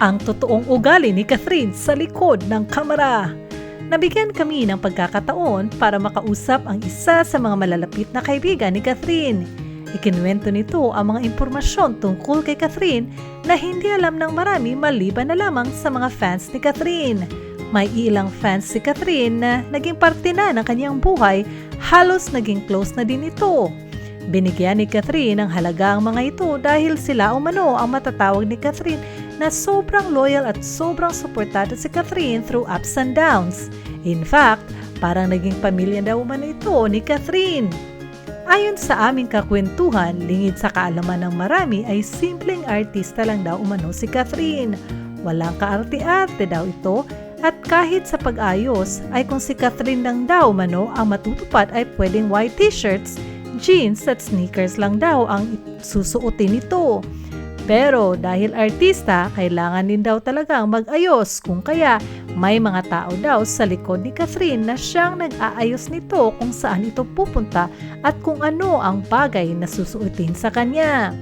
ang totoong ugali ni Catherine sa likod ng kamera. Nabigyan kami ng pagkakataon para makausap ang isa sa mga malalapit na kaibigan ni Catherine. Ikinuwento nito ang mga impormasyon tungkol kay Catherine na hindi alam ng marami maliban na lamang sa mga fans ni Catherine. May ilang fans si Catherine na naging parte na ng kanyang buhay, halos naging close na din ito. Binigyan ni Catherine ang halaga ang mga ito dahil sila umano ang matatawag ni Catherine na sobrang loyal at sobrang suportado si Catherine through ups and downs. In fact, parang naging pamilya daw umano ito ni Catherine. Ayon sa aming kakwentuhan, lingid sa kaalaman ng marami ay simpleng artista lang daw umano si Catherine. Walang kaarte-arte daw ito at kahit sa pag-ayos ay kung si Catherine lang daw umano ang matutupad ay pwedeng white t-shirts, jeans at sneakers lang daw ang susuotin nito. Pero dahil artista, kailangan din daw talagang mag-ayos kung kaya may mga tao daw sa likod ni Catherine na siyang nag-aayos nito kung saan ito pupunta at kung ano ang bagay na susuotin sa kanya.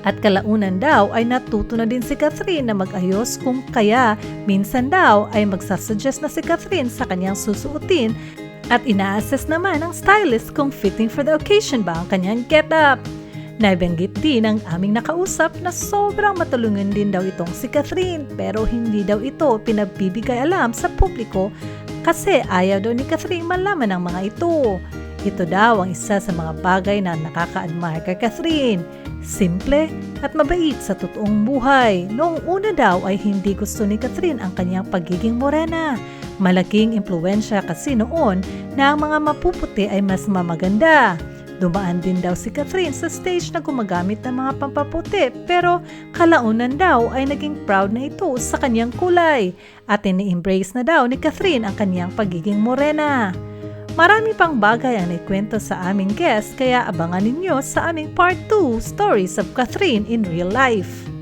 At kalaunan daw ay natuto na din si Catherine na mag-ayos kung kaya minsan daw ay magsasuggest na si Catherine sa kanyang susuotin at ina-assess naman ng stylist kung fitting for the occasion ba ang kanyang get-up. Naibanggit din ng aming nakausap na sobrang matulungan din daw itong si Catherine pero hindi daw ito pinagbibigay alam sa publiko kasi ayaw daw ni Catherine malaman ng mga ito. Ito daw ang isa sa mga bagay na nakaka-admire kay Catherine. Simple at mabait sa totoong buhay. Noong una daw ay hindi gusto ni Catherine ang kanyang pagiging morena. Malaking impluwensya kasi noon na ang mga mapuputi ay mas mamaganda. Dumaan din daw si Catherine sa stage na gumagamit ng mga pampaputi pero kalaunan daw ay naging proud na ito sa kanyang kulay at ini-embrace na daw ni Catherine ang kanyang pagiging morena. Marami pang bagay ang naikwento sa aming guest kaya abangan ninyo sa aming part 2 Stories of Catherine in Real Life.